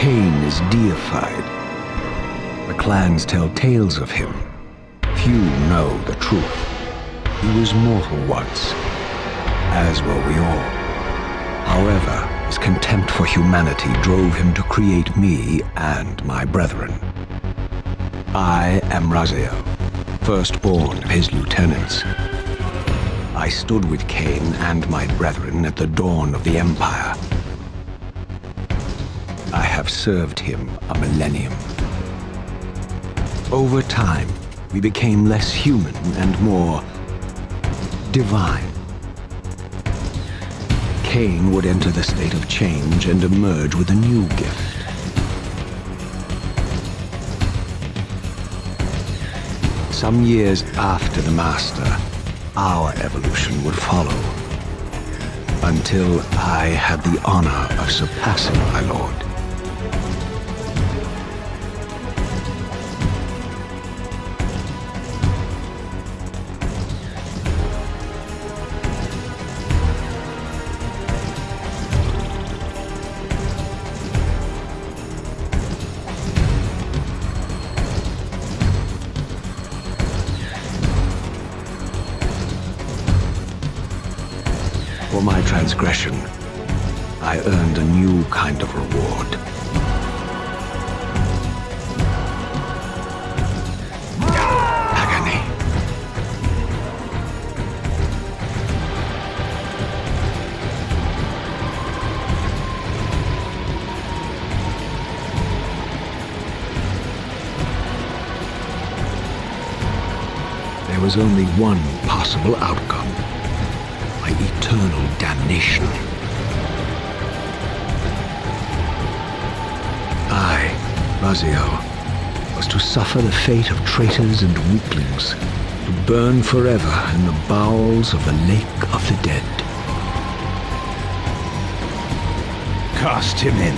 Kain is deified. The clans tell tales of him. Few know the truth. He was mortal once, as were we all. However, his contempt for humanity drove him to create me and my brethren. I am Raziel, firstborn of his lieutenants. I stood with Kain and my brethren at the dawn of the Empire. I have served him a millennium. Over time, we became less human and more divine. Kain would enter the state of change and emerge with a new gift. Some years after the Master, our evolution would follow, until I had the honor of surpassing my lord. For my transgression, I earned a new kind of reward. Agony. There was only one possible outcome. Eternal damnation. I, Raziel, was to suffer the fate of traitors and weaklings, to burn forever in the bowels of the lake of the dead. Cast him in.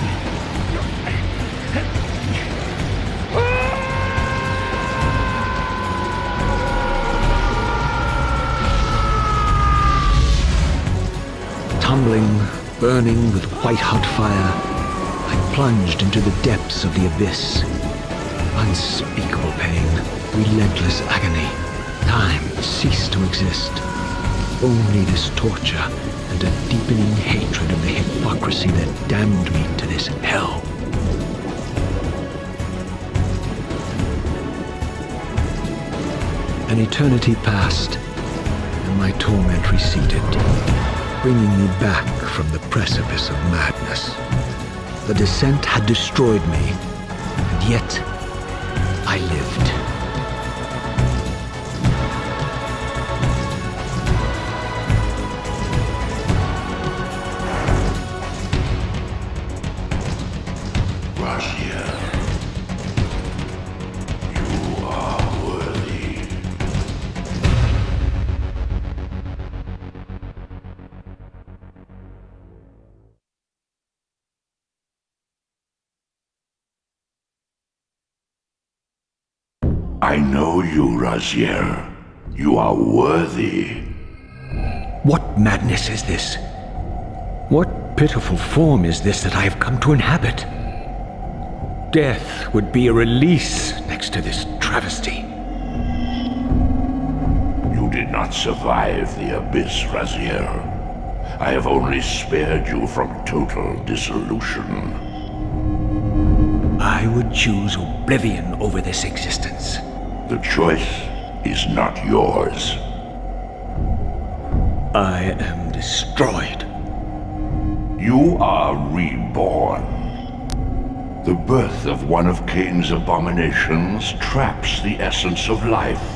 Tumbling, burning with white-hot fire, I plunged into the depths of the abyss. Unspeakable pain, relentless agony. Time ceased to exist. Only this torture and a deepening hatred of the hypocrisy that damned me to this hell. An eternity passed, and my torment receded, bringing me back from the precipice of madness. The descent had destroyed me, and yet I lived. Raziel, you are worthy. I know you, Raziel. You are worthy. What madness is this? What pitiful form is this that I have come to inhabit? Death would be a release next to this travesty. You did not survive the abyss, Raziel. I have only spared you from total dissolution. I would choose oblivion over this existence. The choice is not yours. I am destroyed. You are reborn. The birth of one of Kain's abominations traps the essence of life.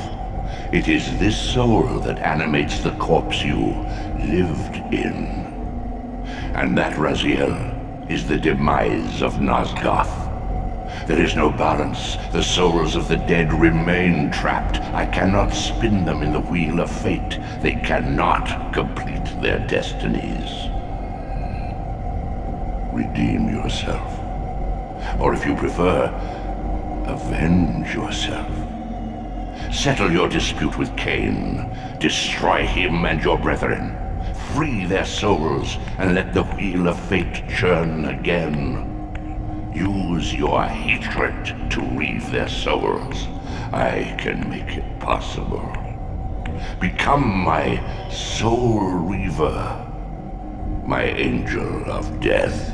It is this soul that animates the corpse you lived in. And that, Raziel, is the demise of Nosgoth. There is no balance. The souls of the dead remain trapped. I cannot spin them in the wheel of fate. They cannot complete their destinies. Redeem yourself. Or if you prefer, avenge yourself. Settle your dispute with Kain. Destroy him and your brethren. Free their souls and let the wheel of fate churn again. Use your hatred to reave their souls. I can make it possible. Become my soul reaver, my angel of death.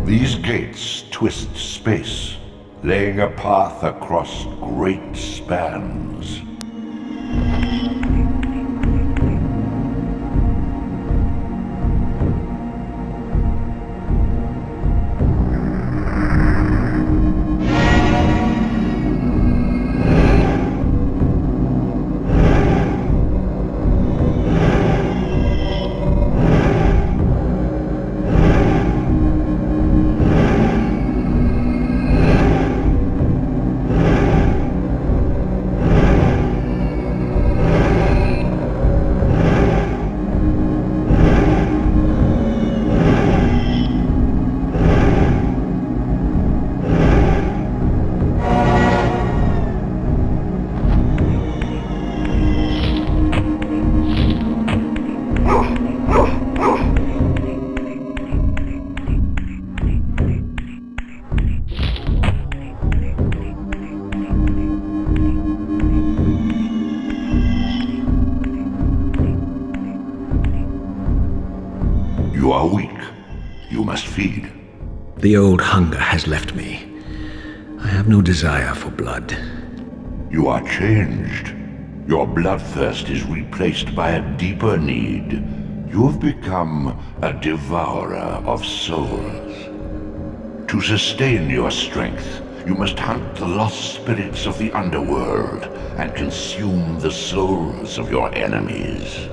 These gates twist space, laying a path across great spans. You are weak. You must feed. The old hunger has left me. I have no desire for blood. You are changed. Your bloodthirst is replaced by a deeper need. You have become a devourer of souls. To sustain your strength, you must hunt the lost spirits of the underworld and consume the souls of your enemies.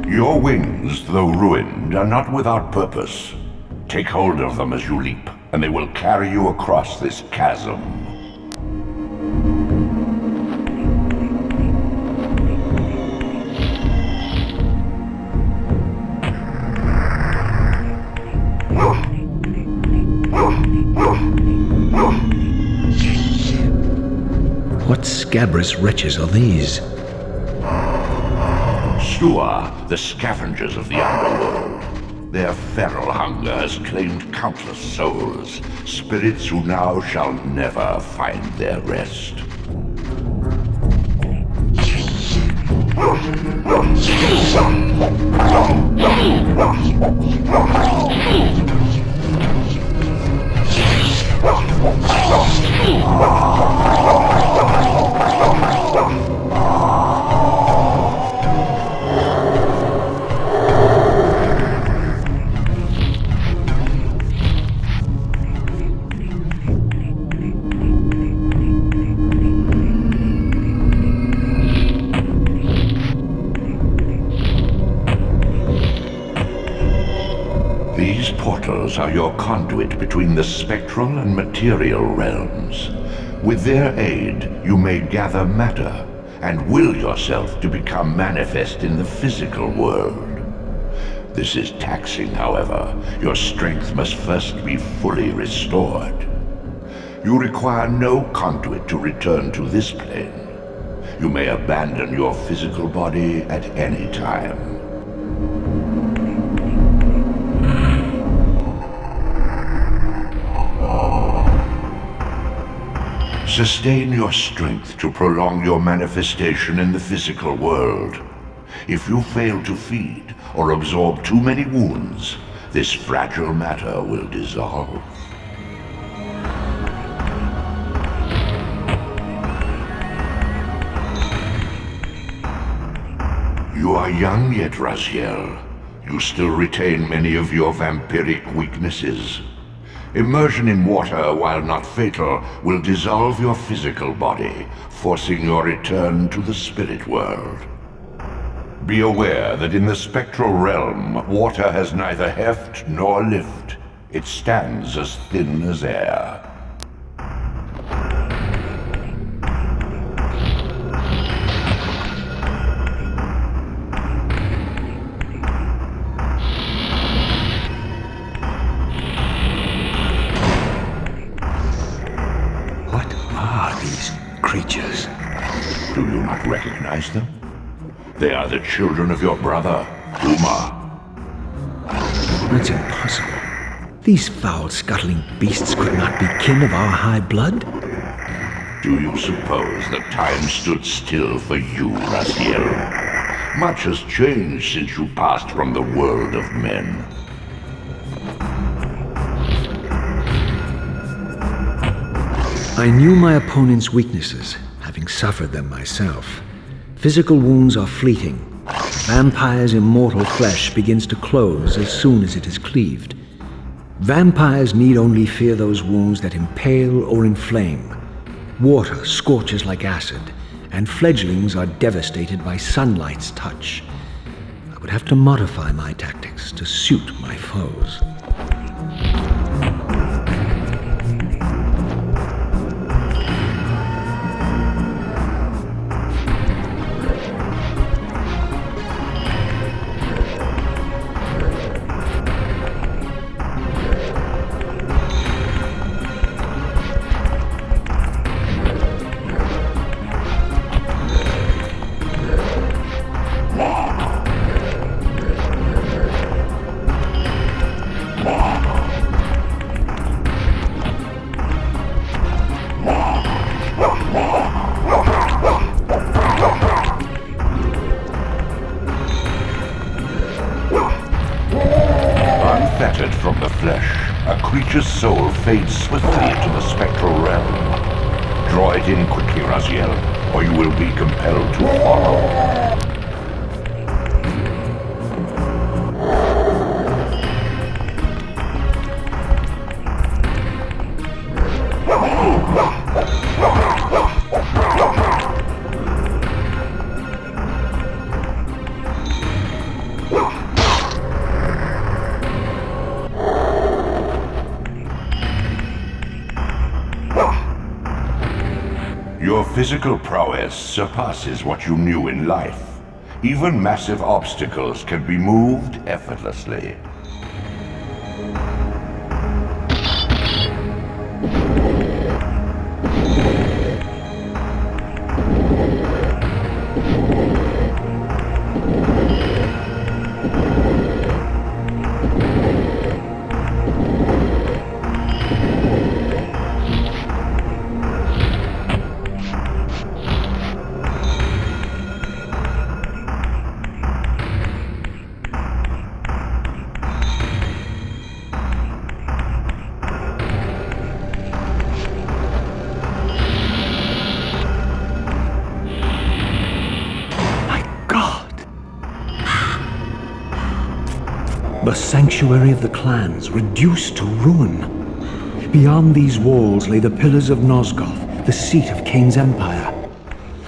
Your wings, though ruined, are not without purpose. Take hold of them as you leap, and they will carry you across this chasm. What scabrous wretches are these? Stua, the scavengers of the underworld. Their feral hunger has claimed countless souls, spirits who now shall never find their rest. These portals are your conduit between the spectral and material realms. With their aid, you may gather matter and will yourself to become manifest in the physical world. This is taxing, however. Your strength must first be fully restored. You require no conduit to return to this plane. You may abandon your physical body at any time. Sustain your strength to prolong your manifestation in the physical world. If you fail to feed, or absorb too many wounds, this fragile matter will dissolve. You are young yet, Raziel. You still retain many of your vampiric weaknesses. Immersion in water, while not fatal, will dissolve your physical body, forcing your return to the spirit world. Be aware that in the spectral realm, water has neither heft nor lift. It stands as thin as air. What are these creatures? Do you not recognize them? They are the children of your brother, Uma. That's impossible. These foul, scuttling beasts could not be kin of our high blood. Do you suppose that time stood still for you, Raziel? Much has changed since you passed from the world of men. I knew my opponent's weaknesses, having suffered them myself. Physical wounds are fleeting. Vampire's immortal flesh begins to close as soon as it is cleaved. Vampires need only fear those wounds that impale or inflame. Water scorches like acid, and fledglings are devastated by sunlight's touch. I would have to modify my tactics to suit my foes. Unfettered from the flesh, a creature's soul fades swiftly into the spectral realm. Draw it in quickly, Raziel, or you will be compelled to follow. Your physical prowess surpasses what you knew in life. Even massive obstacles can be moved effortlessly. The sanctuary of the clans reduced to ruin. Beyond these walls lay the pillars of Nosgoth, the seat of Kain's empire.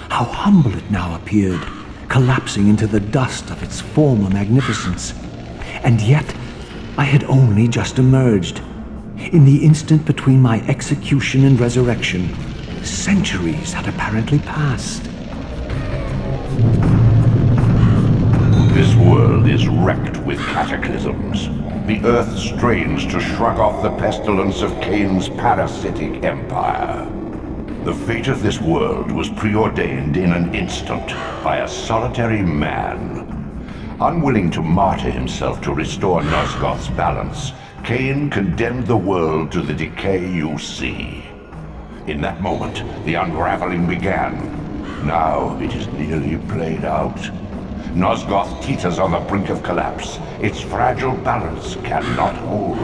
How humble it now appeared, collapsing into the dust of its former magnificence. And yet, I had only just emerged. In the instant between my execution and resurrection, centuries had apparently passed. This world is wrecked with cataclysms. The earth strains to shrug off the pestilence of Kain's parasitic empire. The fate of this world was preordained in an instant by a solitary man. Unwilling to martyr himself to restore Nosgoth's balance, Kain condemned the world to the decay you see. In that moment, the unraveling began. Now it is nearly played out. Nosgoth teeters on the brink of collapse. Its fragile balance cannot hold.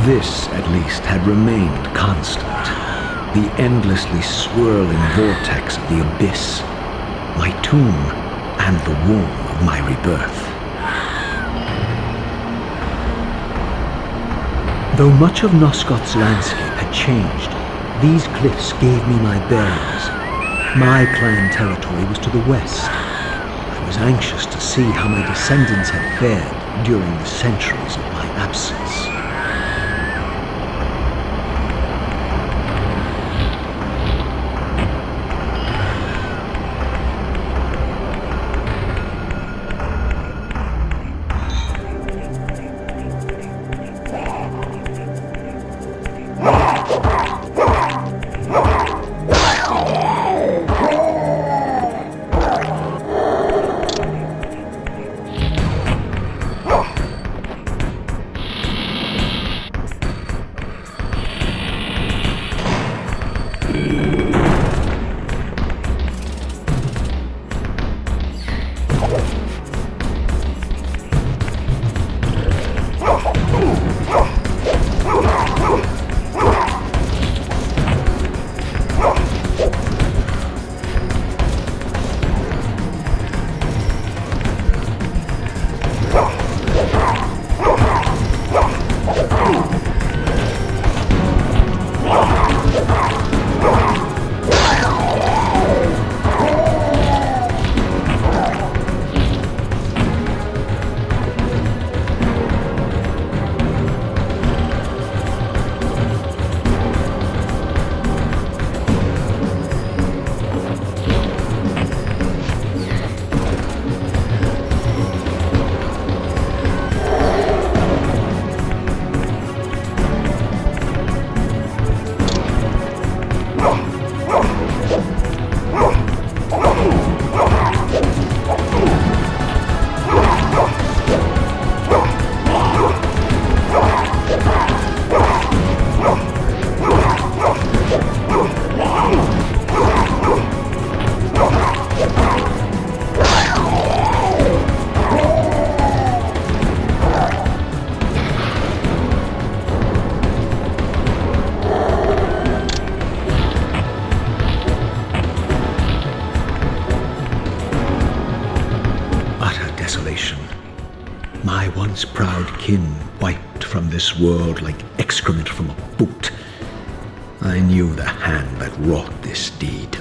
This, at least, had remained constant. The endlessly swirling vortex of the abyss, my tomb, and the womb of my rebirth. Though much of Nosgoth's landscape had changed, these cliffs gave me my bearings. My clan territory was to the west. I was anxious to see how my descendants had fared during the centuries of my absence. My once proud kin wiped from this world like excrement from a boot. I knew the hand that wrought this deed.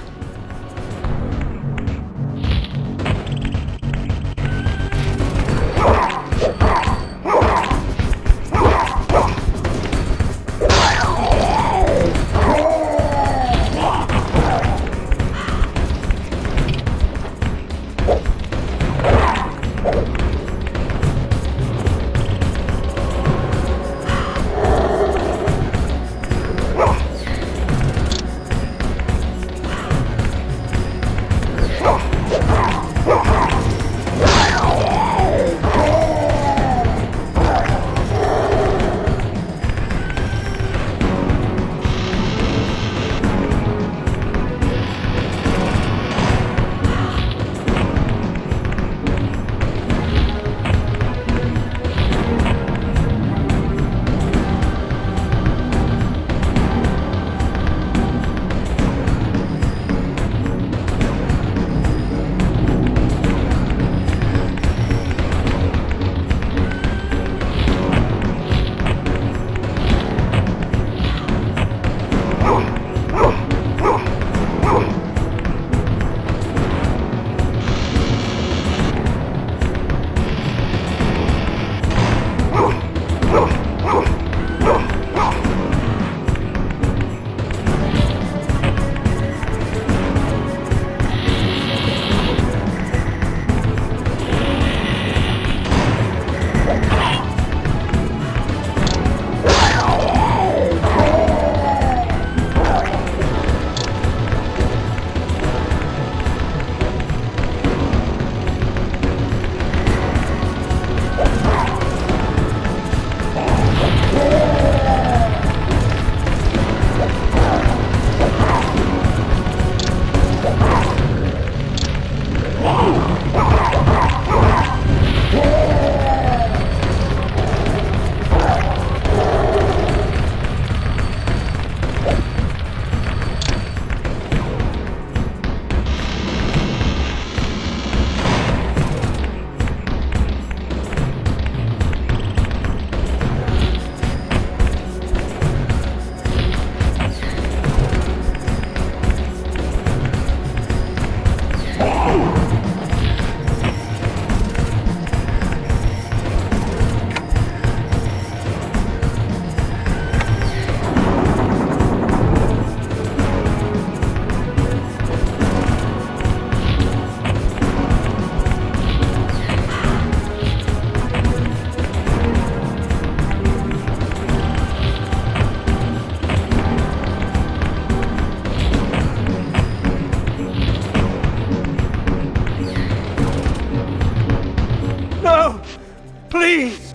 Please!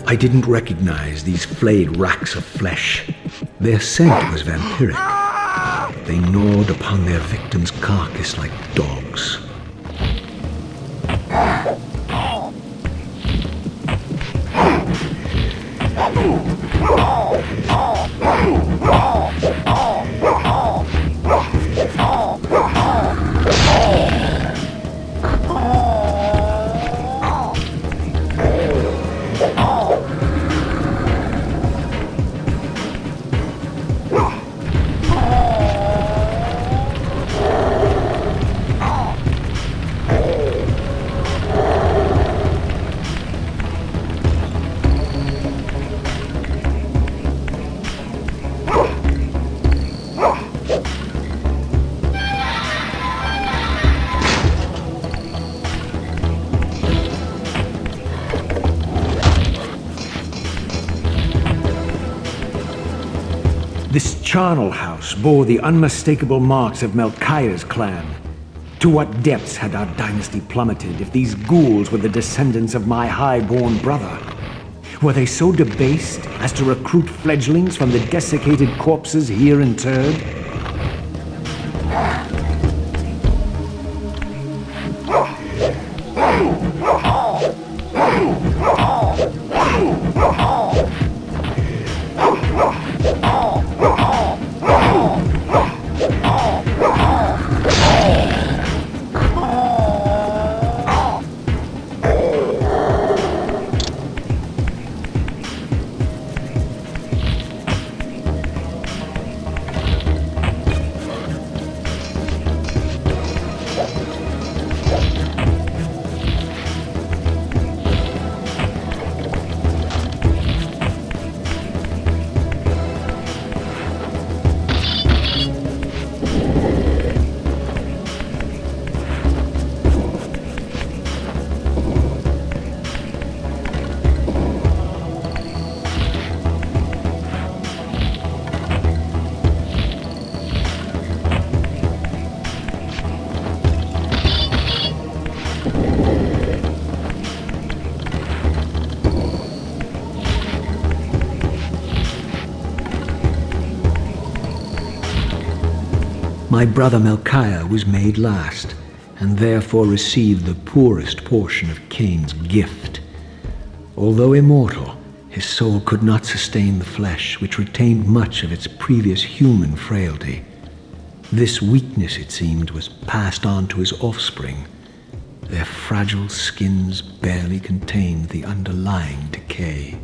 I didn't recognize these flayed racks of flesh. Their scent was vampiric. They gnawed upon their victim's carcass like dogs. This charnel house bore the unmistakable marks of Melchiah's clan. To what depths had our dynasty plummeted if these ghouls were the descendants of my high-born brother? Were they so debased as to recruit fledglings from the desiccated corpses here interred? My brother Melchiah was made last, and therefore received the poorest portion of Cain's gift. Although immortal, his soul could not sustain the flesh, which retained much of its previous human frailty. This weakness, it seemed, was passed on to his offspring. Their fragile skins barely contained the underlying decay.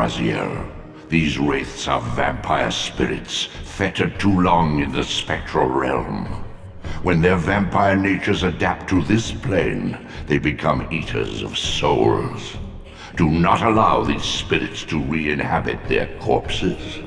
Raziel. These wraiths are vampire spirits, fettered too long in the spectral realm. When their vampire natures adapt to this plane, they become eaters of souls. Do not allow these spirits to re-inhabit their corpses.